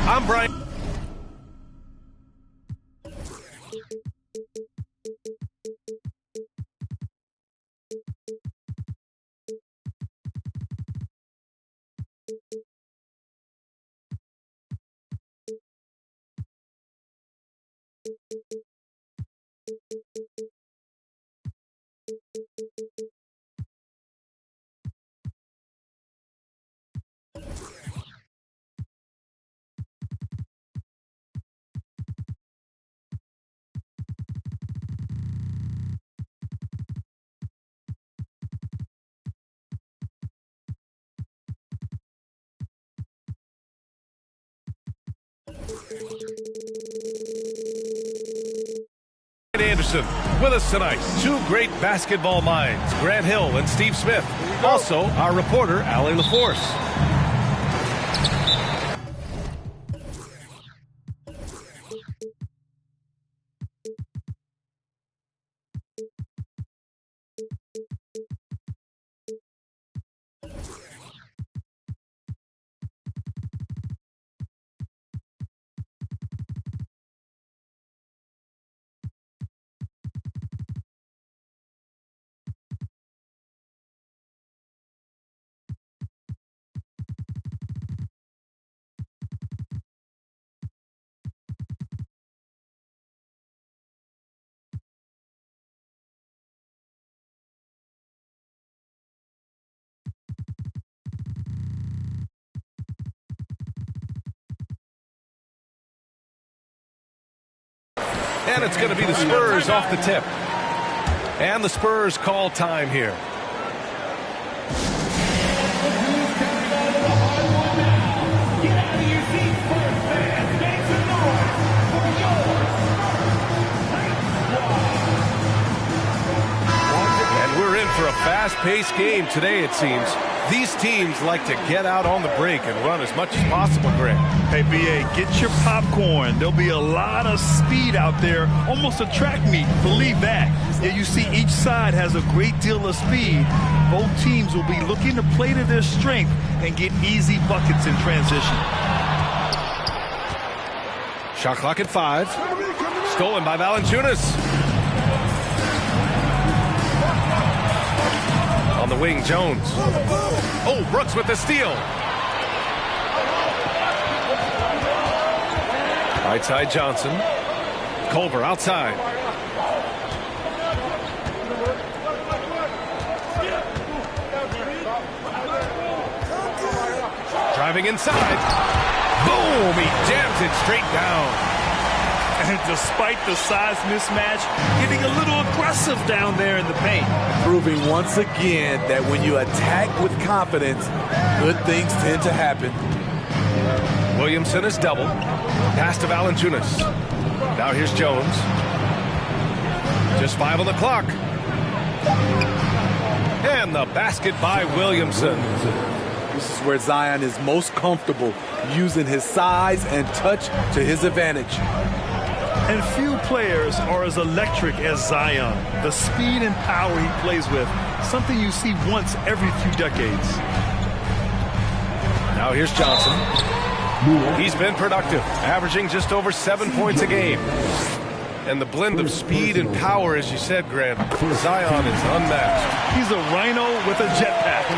I'm Brian. Anderson with us tonight. Two great basketball minds, Grant Hill and Steve Smith. Also, our reporter, Allie LaForce. And it's going to be the Spurs off the tip. And the Spurs call time here. And we're in for a fast-paced game today, it seems. These teams like to get out on the break and run as much as possible, Greg. Hey, B.A., get your popcorn. There'll be a lot of speed out there, almost a track meet. Believe that. Yeah, you see each side has a great deal of speed. Both teams will be looking to play to their strength and get easy buckets in transition. Shot clock at 5. Stolen by Valanciunas. On the wing, Jones. Oh, Brooks with the steal. Right side, Johnson. Culver outside. Driving inside. Boom! He jams it straight down. And despite the size mismatch, getting a little aggressive down there in the paint. Proving once again that when you attack with confidence, good things tend to happen. Williamson is double. Pass to Valanciunas. Now here's Jones. Just 5 on the clock. And the basket by Williamson. This is where Zion is most comfortable, using his size and touch to his advantage. And few players are as electric as Zion. The speed and power he plays with, something you see once every few decades. Now here's Johnson. He's been productive, averaging just over 7 points a game. And the blend of speed and power, as you said, Grant, Zion is unmatched. He's a rhino with a jetpack.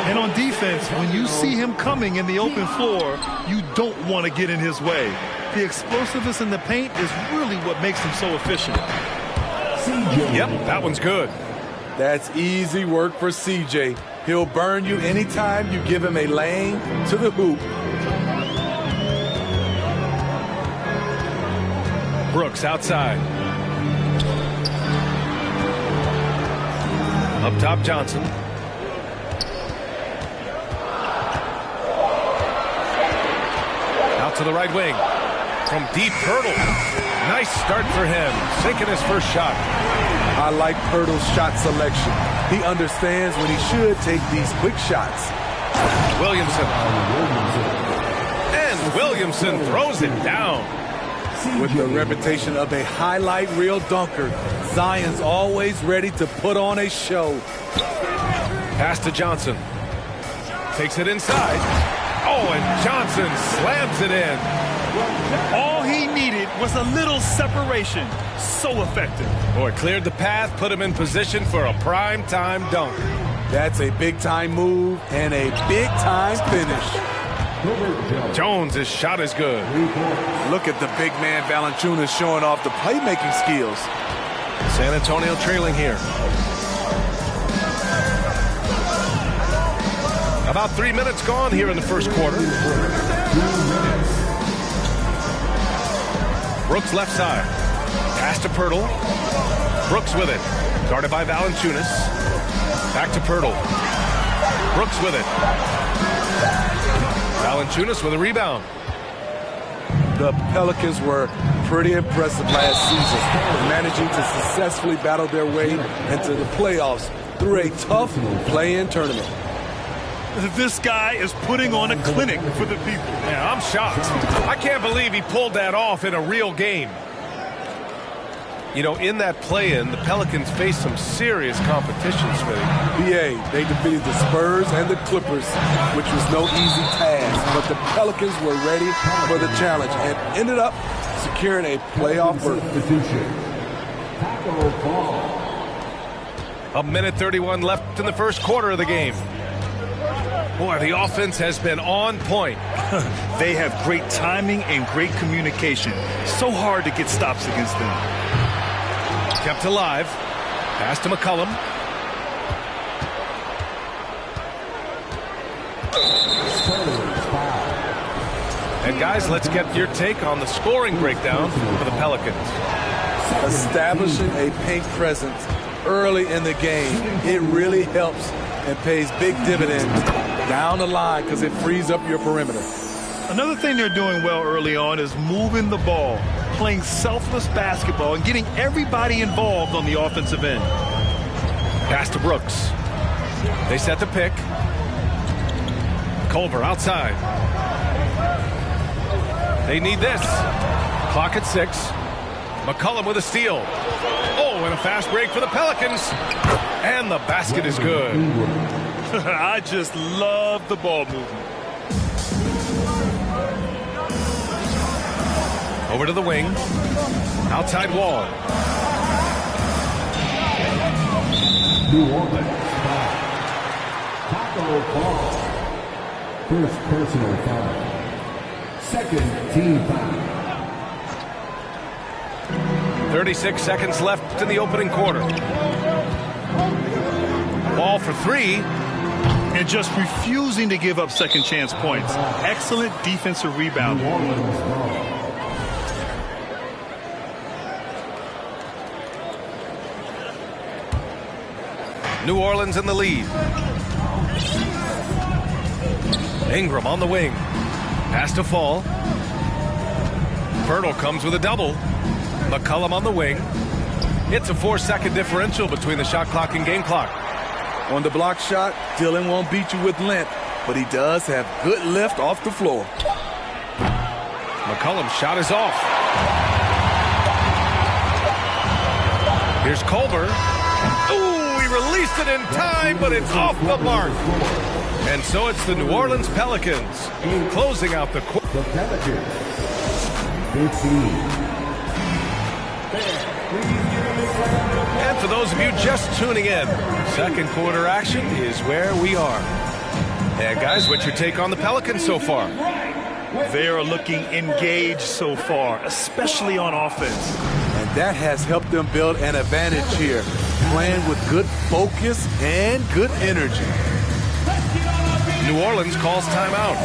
And on defense, when you see him coming in the open floor, you don't want to get in his way. The explosiveness in the paint is really what makes him so efficient. Yep, that one's good. That's easy work for CJ. He'll burn you anytime you give him a lane to the hoop. Brooks outside. Up top, Johnson. Out to the right wing. From deep, Poeltl. Nice start for him. Sinking his first shot. I like Poeltl's shot selection. He understands when he should take these quick shots. Williamson. And Williamson throws it down. With the reputation of a highlight reel dunker, Zion's always ready to put on a show. Pass to Johnson. Takes it inside. Oh, and Johnson slams it in. All he needed was a little separation. So effective. Boy, cleared the path, put him in position for a prime-time dunk. That's a big-time move and a big-time finish. Jones' shot is good. Look at the big man Valanciunas showing off the playmaking skills. San Antonio trailing here. About 3 minutes gone here in the first quarter. Brooks left side. Pass to Poeltl. Brooks with it. Guarded by Valanciunas. Back to Poeltl. Brooks with it. Valanciunas with a rebound. The Pelicans were pretty impressive last season, managing to successfully battle their way into the playoffs through a tough play-in tournament. This guy is putting on a clinic for the people. Yeah, I'm shocked. I can't believe he pulled that off in a real game. You know, in that play-in, the Pelicans faced some serious competition, Smitty. BA, they defeated the Spurs and the Clippers, which was no easy task. But the Pelicans were ready for the challenge and ended up securing a playoff berth. A minute 31 left in the first quarter of the game. Boy, the offense has been on point. They have great timing and great communication. So hard to get stops against them. Kept alive. Pass to McCollum. And guys, let's get your take on the scoring breakdown for the Pelicans. Establishing a paint presence early in the game, it really helps and pays big dividends down the line because it frees up your perimeter. Another thing they're doing well early on is moving the ball, playing selfless basketball, and getting everybody involved on the offensive end. Pass to Brooks. They set the pick. Culver outside. They need this. Clock at 6. McCollum with a steal. Oh, and a fast break for the Pelicans. And the basket is good. I just love the ball movement. Over to the wing. Outside wall. New Orleans foul. Taco Fall. First personal foul. Second team foul. 36 seconds left in the opening quarter. Ball for 3. And just refusing to give up second chance points. Excellent defensive rebound. New Orleans in the lead. Ingram on the wing. Pass to Fall. Poeltl comes with a double. McCollum on the wing. It's a 4-second differential between the shot clock and game clock. On the block shot, Dillon won't beat you with length, but he does have good lift off the floor. McCollum's shot is off. Here's Culver. Ooh, he released it in time, but it's off the mark. And so it's the New Orleans Pelicans closing out the quarter. The Pelicans. 15. And for those of you just tuning in, second quarter action is where we are. And guys, what's your take on the Pelicans so far? They are looking engaged so far, especially on offense. And that has helped them build an advantage here, playing with good focus and good energy. New Orleans calls timeout.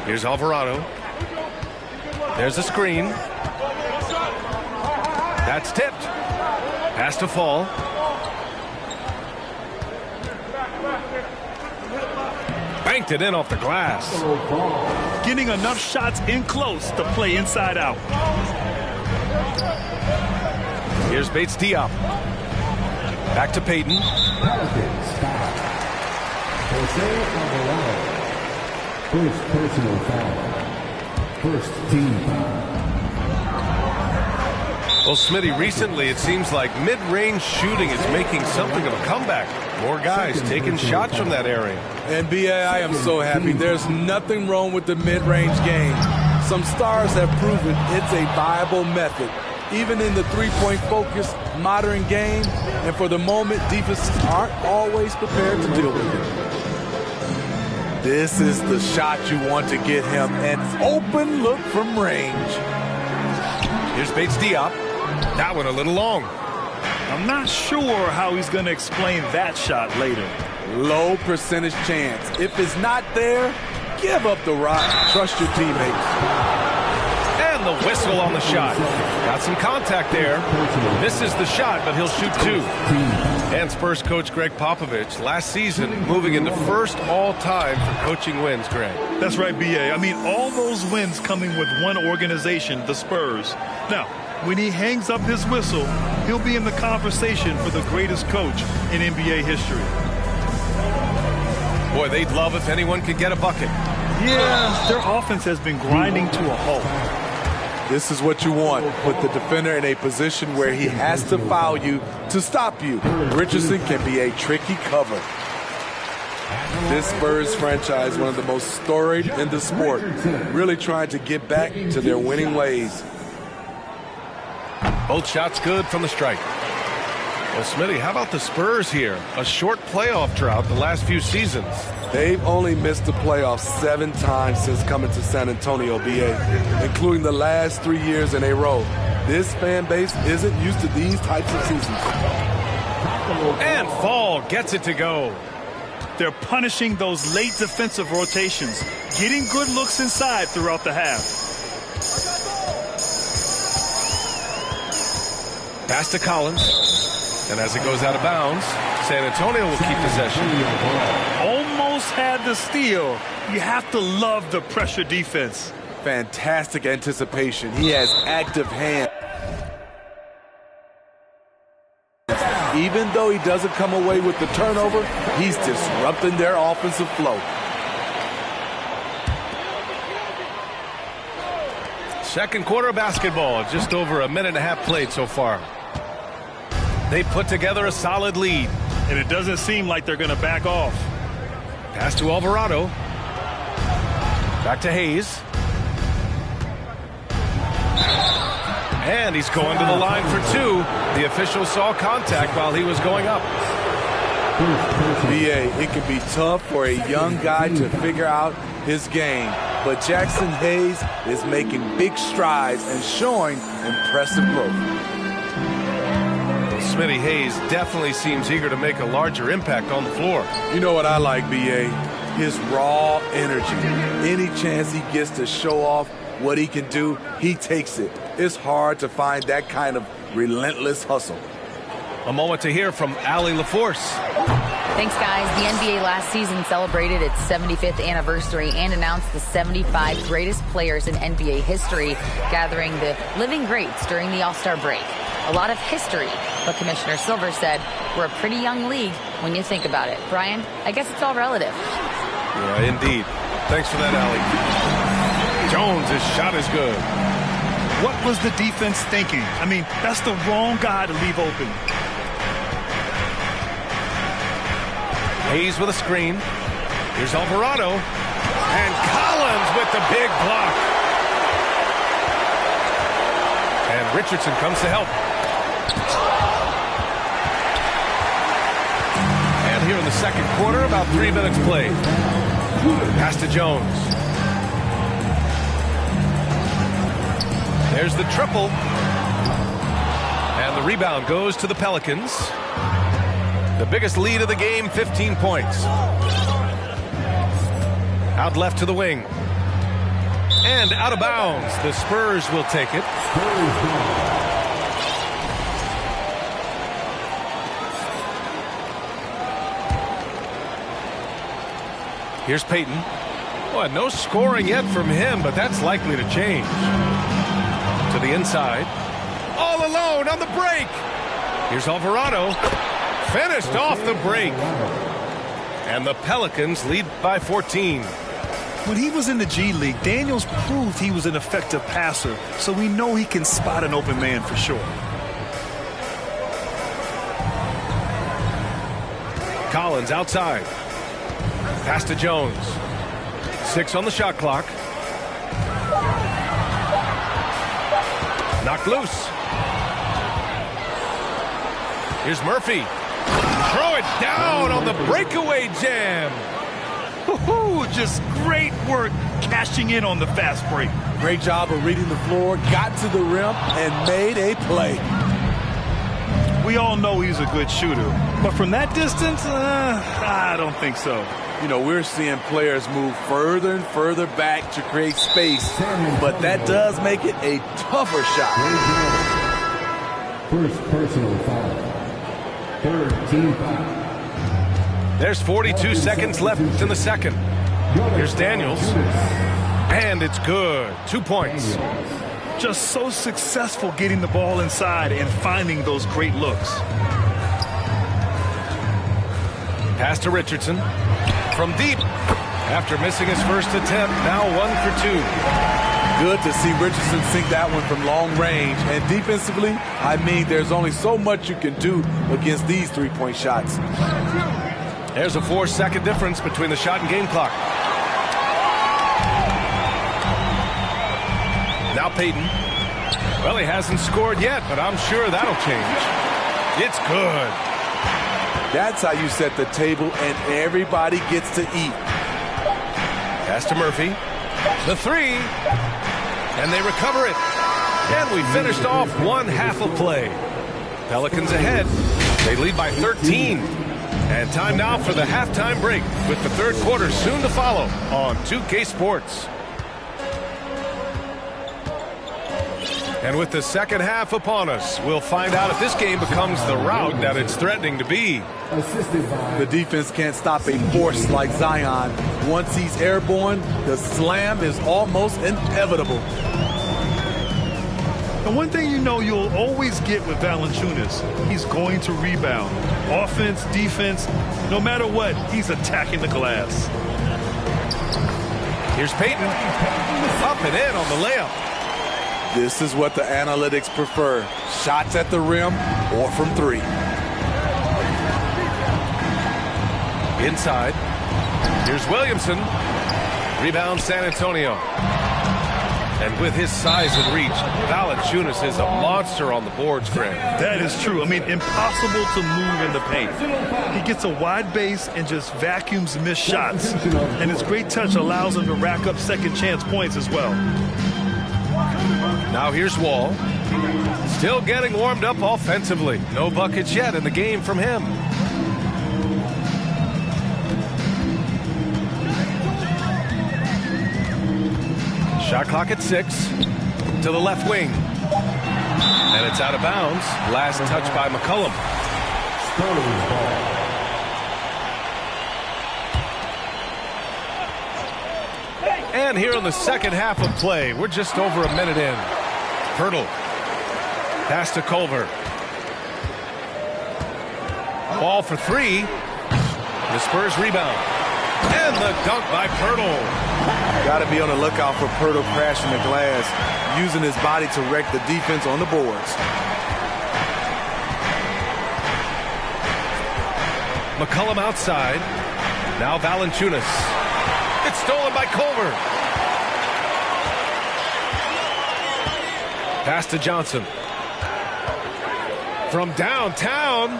Here's Alvarado. There's a screen. That's tipped. Pass to Fall. banked it in off the glass. Getting enough shots in close to play inside out. Here's Bates Diop. Back to Payton. Pelicans foul. Jose Alvarado. First personal foul. First team foul. Well, Smitty, recently it seems like mid-range shooting is making something of a comeback. More guys taking shots from that area. And B.A., I am so happy. There's nothing wrong with the mid-range game. Some stars have proven it's a viable method, even in the three-point focused modern game. And for the moment, defenses aren't always prepared to deal with it. This is the shot you want to get him. An open look from range. Here's Bates Diop. That one a little long. I'm not sure how he's going to explain that shot later. Low percentage chance. If it's not there, give up the rock. Trust your teammates. And the whistle on the shot. Got some contact there. Misses the shot, but he'll shoot two. And Spurs coach Greg Popovich, last season, moving into first all-time for coaching wins, Greg. That's right, B.A. I mean, all those wins coming with one organization, the Spurs. Now, when he hangs up his whistle, he'll be in the conversation for the greatest coach in NBA history. Boy, they'd love if anyone could get a bucket. Yeah, their offense has been grinding to a halt. This is what you want. Put the defender in a position where he has to foul you to stop you. Richardson can be a tricky cover. This Spurs franchise, one of the most storied in the sport, really trying to get back to their winning ways. Both shots good from the strike. Well, Smitty, how about the Spurs here? A short playoff drought the last few seasons. They've only missed the playoffs 7 times since coming to San Antonio, B.A., including the last 3 years in a row. This fan base isn't used to these types of seasons. And Fall gets it to go. They're punishing those late defensive rotations, getting good looks inside throughout the half. Pass to Collins. And as it goes out of bounds, San Antonio will keep possession. Almost had the steal. You have to love the pressure defense. Fantastic anticipation. He has active hands. Even though he doesn't come away with the turnover, he's disrupting their offensive flow. Second quarter basketball, just over a minute and a half played so far. They put together a solid lead. And it doesn't seem like they're going to back off. Pass to Alvarado. Back to Hayes. And he's going to the line for two. The official saw contact while he was going up. B.A., it can be tough for a young guy to figure out his game. But Jackson Hayes is making big strides and showing impressive growth. Smitty, Hayes definitely seems eager to make a larger impact on the floor. You know what I like, B.A.? His raw energy. Any chance he gets to show off what he can do, he takes it. It's hard to find that kind of relentless hustle. A moment to hear from Allie LaForce. Thanks, guys. The NBA last season celebrated its 75th anniversary and announced the 75 greatest players in NBA history, gathering the living greats during the All-Star break. A lot of history, but Commissioner Silver said we're a pretty young league when you think about it. Brian, I guess it's all relative. Yeah, indeed. Thanks for that, Allie. Jones, his shot is good. What was the defense thinking? I mean, that's the wrong guy to leave open. Hayes with a screen. Here's Alvarado. And Collins with the big block. And Richardson comes to help. And here in the second quarter, about 3 minutes played. Pass to Jones. There's the triple. And the rebound goes to the Pelicans. The biggest lead of the game, 15 points. Out left to the wing. And out of bounds. The Spurs will take it. Here's Payton. Well, no scoring yet from him, but that's likely to change. To the inside. All alone on the break. Here's Alvarado. Finished off the break. And the Pelicans lead by 14. When he was in the G League, Daniels proved he was an effective passer, so we know he can spot an open man for sure. Collins outside. Pass to Jones. 6 on the shot clock. Knocked loose. Here's Murphy. Throw it down on the breakaway jam. Just great work cashing in on the fast break. Great job of reading the floor, got to the rim, and made a play. We all know he's a good shooter, but from that distance, I don't think so. You know, we're seeing players move further and further back to create space, but that does make it a tougher shot. First personal foul. Third team foul. There's 42 seconds left in the second. Here's Daniels. And it's good. 2 points. Just so successful getting the ball inside and finding those great looks. Pass to Richardson. From deep. After missing his first attempt, now 1 for 2. Good to see Richardson sink that one from long range. And defensively, I mean, there's only so much you can do against these three-point shots. There's a 4-second difference between the shot and game clock. Now Payton. Well, he hasn't scored yet, but I'm sure that'll change. It's good. That's how you set the table, and everybody gets to eat. Pass to Murphy. The 3. And they recover it. And we finished off one half of play. Pelicans ahead. They lead by 13. And time now for the halftime break, with the third quarter soon to follow on 2K Sports. And with the second half upon us, we'll find out if this game becomes the rout that it's threatening to be. The defense can't stop a force like Zion. Once he's airborne, the slam is almost inevitable. And one thing you know you'll always get with Valanciunas, he's going to rebound. Offense, defense, no matter what, he's attacking the glass. Here's Payton. Up and in on the layup. This is what the analytics prefer. Shots at the rim or from 3. Inside. Here's Williamson. Rebound San Antonio. And with his size and reach, Valanciunas is a monster on the boards, Greg. That is true. I mean, impossible to move in the paint. He gets a wide base and just vacuums missed shots. And his great touch allows him to rack up second chance points as well. Now here's Wall. Still getting warmed up offensively. No buckets yet in the game from him. Shot clock at 6. To the left wing. And it's out of bounds. Last touch by McCollum. And here in the second half of play, we're just over a minute in. Pirtle. Pass to Culver. Ball for 3. The Spurs rebound. And the dunk by Pirtle. Got to be on the lookout for Pirtle crashing the glass, using his body to wreck the defense on the boards. McCollum outside. Now Valanciunas. It's stolen by Culver. Pass to Johnson. From downtown.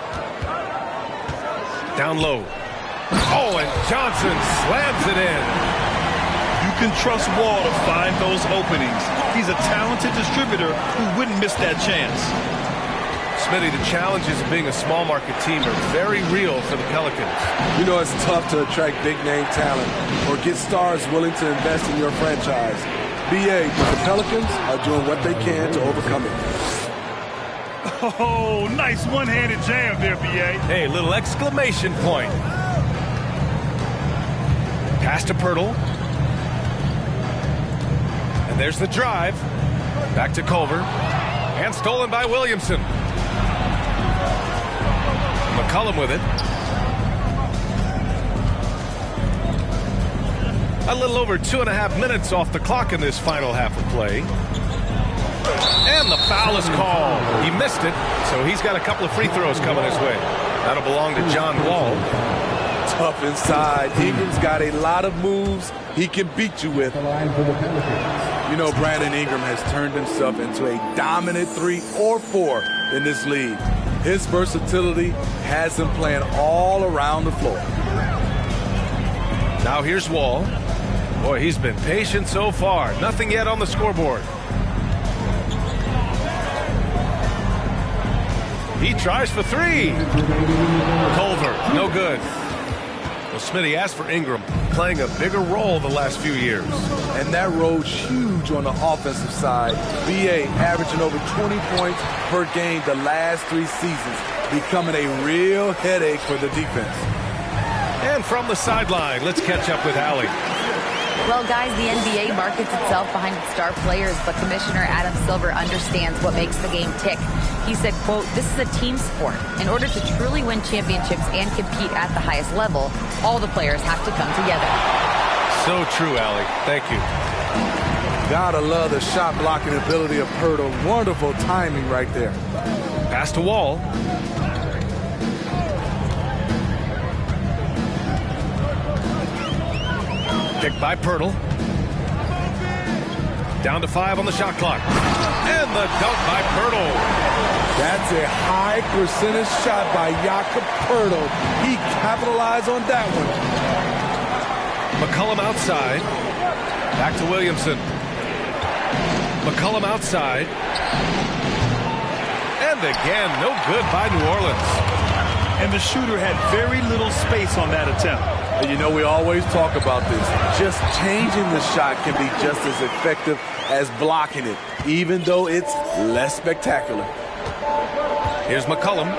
Down low. Oh, and Johnson slams it in. You can trust Wall to find those openings. He's a talented distributor who wouldn't miss that chance. Smitty, the challenges of being a small market team are very real for the Pelicans. You know, it's tough to attract big name talent or get stars willing to invest in your franchise. BA, but the Pelicans are doing what they can to overcome it. Oh, nice one-handed jam there, BA. Hey, little exclamation point. Pass to Pirtle. And there's the drive. Back to Culver. And stolen by Williamson. McCollum with it. A little over 2.5 minutes off the clock in this final half of play. And the foul is called. He missed it, so he's got a couple of free throws coming his way. That'll belong to John Wall. Tough inside. Ingram's got a lot of moves he can beat you with. You know, Brandon Ingram has turned himself into a dominant 3 or 4 in this league. His versatility has him playing all around the floor. Now here's Wall. Boy, he's been patient so far. Nothing yet on the scoreboard. He tries for 3. Culver, no good. Well, Smitty, as for Ingram, playing a bigger role the last few years. And that role's huge on the offensive side. BA averaging over 20 points per game the last 3 seasons, becoming a real headache for the defense. And from the sideline, let's catch up with Allie. Well, guys, the NBA markets itself behind its star players, but Commissioner Adam Silver understands what makes the game tick. He said, quote, "This is a team sport. In order to truly win championships and compete at the highest level, all the players have to come together." So true, Allie. Thank you. Gotta love the shot blocking ability of Pirtle. Wonderful timing right there. Pass to Wall. Picked by Pirtle. Down to 5 on the shot clock. And the dunk by Pirtle. That's a high percentage shot by Jakob Pirtle. He capitalized on that one. McCollum outside. Back to Williamson. McCollum outside. And again, no good by New Orleans. And the shooter had very little space on that attempt. And you know, we always talk about this. Just changing the shot can be just as effective as blocking it, even though it's less spectacular. Here's McCollum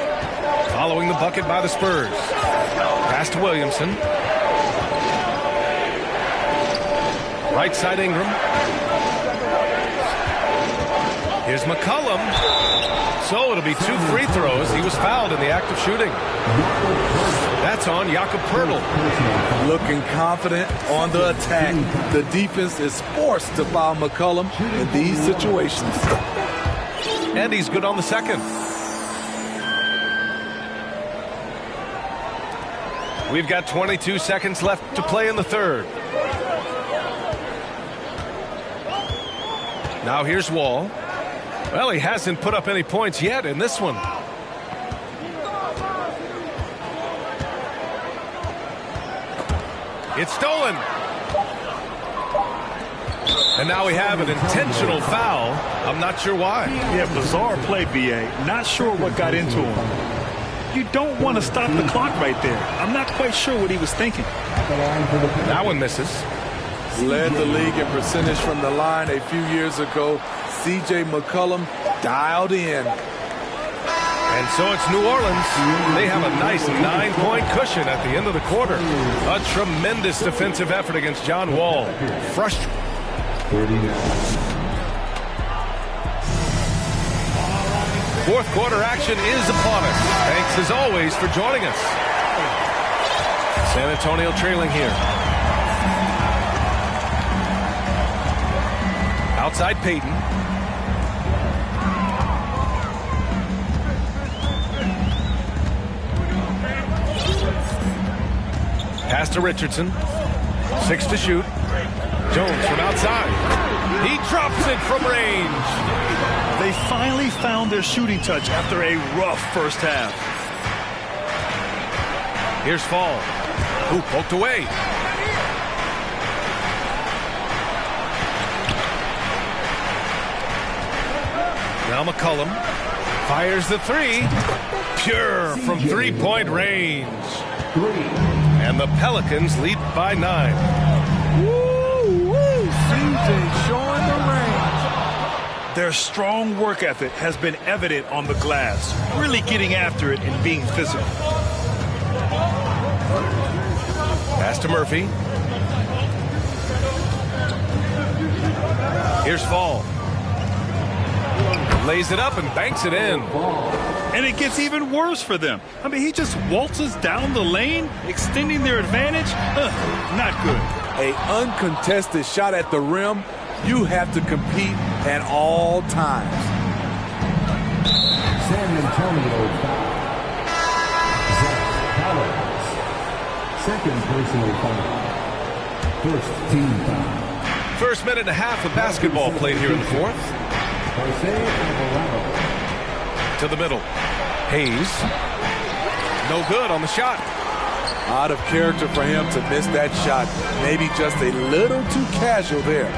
following the bucket by the Spurs. Pass to Williamson. Right side Ingram. Here's McCollum. So it'll be 2 free throws. He was fouled in the act of shooting. That's on Jakob Pirtle. Looking confident on the attack. The defense is forced to foul McCollum in these situations. And he's good on the second. We've got 22 seconds left to play in the third. Now here's Wall. Well, he hasn't put up any points yet in this one. It's stolen. And now we have an intentional foul. I'm not sure why. Yeah, bizarre play, B.A. Not sure what got into him. You don't want to stop the clock right there. I'm not quite sure what he was thinking. That one misses. Led the league in percentage from the line a few years ago. C.J. McCollum dialed in. And so it's New Orleans. They have a nice 9-point cushion at the end of the quarter. A tremendous defensive effort against John Wall. Frustrating. Fourth quarter action is upon us. Thanks as always for joining us. San Antonio trailing here. Outside Payton. Pass to Richardson. 6 to shoot. Jones from outside. He drops it from range. They finally found their shooting touch after a rough first half. Here's Fall. Who poked away. Now McCollum fires the 3. Pure from 3-point range. And the Pelicans lead by 9. Woo! CJ showing the range. Their strong work ethic has been evident on the glass, really getting after it and being physical. Pass to Murphy. Here's Fall. Lays it up and banks it in. And it gets even worse for them. I mean, he just waltzes down the lane, extending their advantage. Not good. An uncontested shot at the rim, you have to compete at all times. San Antonio foul. Zach Collins. Second personal foul. First team foul. First minute and a half of basketball played here in the fourth. Jose Alvarado. To the middle. Hayes. No good on the shot. Out of character for him to miss that shot. Maybe just a little too casual there.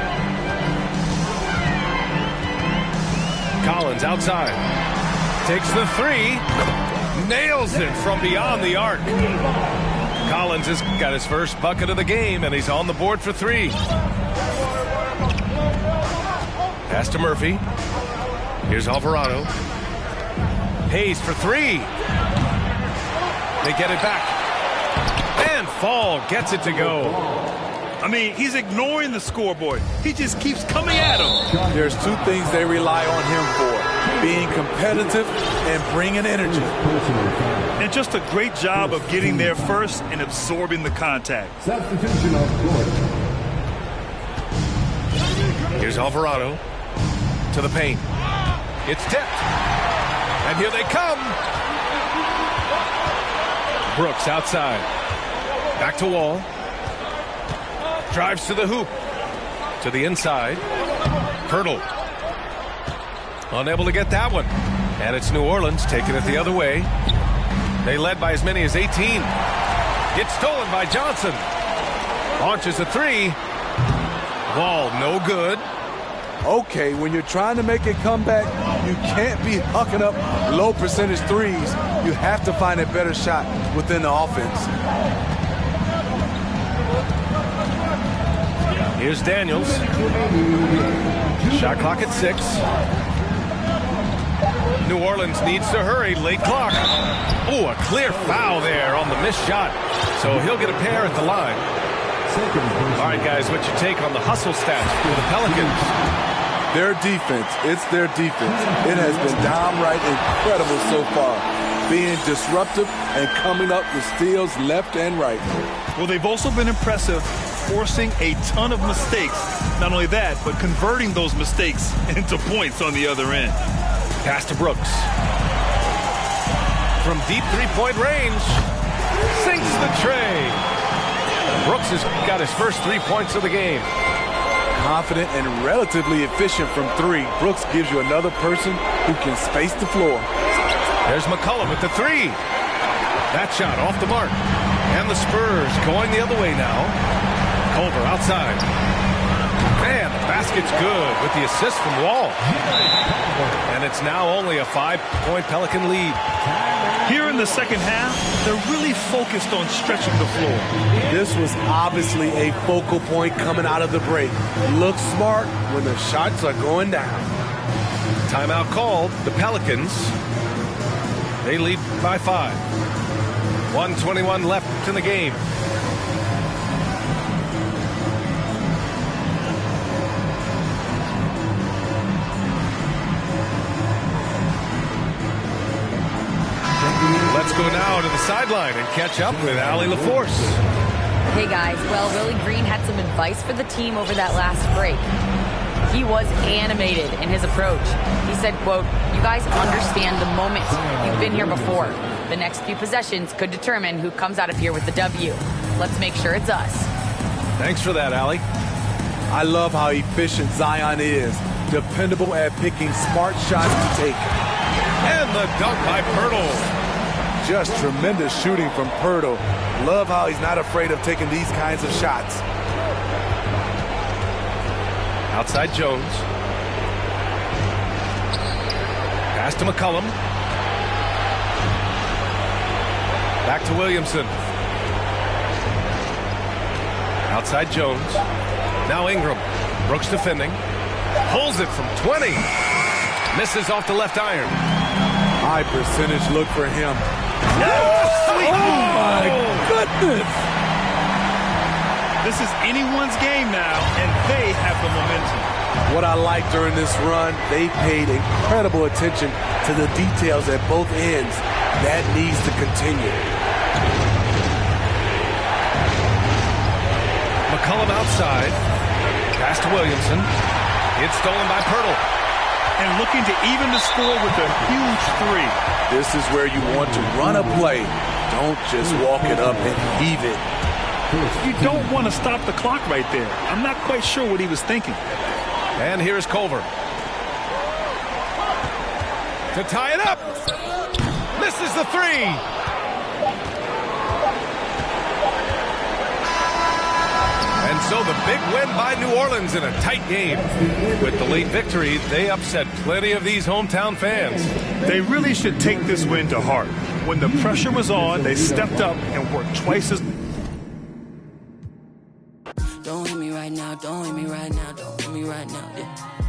Collins outside. Takes the three. Nails it from beyond the arc. Collins has got his first bucket of the game, and he's on the board for three. Pass to Murphy. Here's Alvarado. Hayes for three. They get it back. And Fall gets it to go. I mean, he's ignoring the scoreboard. He just keeps coming at him. There's two things they rely on him for. Being competitive and bringing energy. And just a great job of getting there first and absorbing the contact. Substitution of Gordon. Here's Alvarado to the paint. It's tipped. And here they come. Brooks outside. Back to Wall. Drives to the hoop. To the inside. Pirtle. Unable to get that one. And it's New Orleans taking it the other way. They led by as many as 18. Gets stolen by Johnson. Launches a three. Wall no good. Okay, when you're trying to make a comeback, you can't be hucking up low percentage threes. You have to find a better shot within the offense. Here's Daniels. Shot clock at 6. New Orleans needs to hurry. Late clock. Oh, a clear foul there on the missed shot. So he'll get a pair at the line. All right, guys, what's your take on the hustle stats for the Pelicans? Their defense, it's their defense. It has been downright incredible so far. Being disruptive and coming up with steals left and right. Well, they've also been impressive, forcing a ton of mistakes. Not only that, but converting those mistakes into points on the other end. Pass to Brooks. From deep three-point range. Sinks the tray. Brooks has got his first 3 points of the game. Confident and relatively efficient from three. Brooks gives you another person who can space the floor. There's McCollum with the three. That shot off the mark. And the Spurs going the other way now. Culver outside. Man, the basket's good with the assist from Wall. And it's now only a 5-point Pelican lead. Here in the second half, they're really focused on stretching the floor. This was obviously a focal point coming out of the break. Look smart when the shots are going down. Timeout called. The Pelicans, they lead by 5. 1:21 left in the game. Let's go now to the sideline and catch up with Allie LaForce. Hey guys, well, Willie Green had some advice for the team over that last break. He was animated in his approach. He said, quote, "You guys understand the moment. You've been here before. The next few possessions could determine who comes out of here with the W. Let's make sure it's us." Thanks for that, Allie. I love how efficient Zion is. Dependable at picking smart shots to take. And the dunk by Pirtle. Just tremendous shooting from Pirtle. Love how he's not afraid of taking these kinds of shots. Outside Jones. Pass to McCollum. Back to Williamson. Outside Jones. Now Ingram. Brooks defending. Pulls it from 20. Misses off the left iron. High percentage look for him. Oh my goodness! This is anyone's game now, and they have the momentum. What I like during this run, they paid incredible attention to the details at both ends. That needs to continue. McCollum outside. Pass to Williamson. It's stolen by Pirtle. And looking to even the score with a huge three. This is where you want to run a play. Don't just walk it up and heave it. You don't want to stop the clock right there. I'm not quite sure what he was thinking. And here's Culver. To tie it up. Misses the three. And so the big win by New Orleans in a tight game. With the late victory, they upset plenty of these hometown fans. They really should take this win to heart. When the pressure was on, they stepped up and worked twice as... Don't hit me right now, don't hit me right now, don't hit me right now, yeah.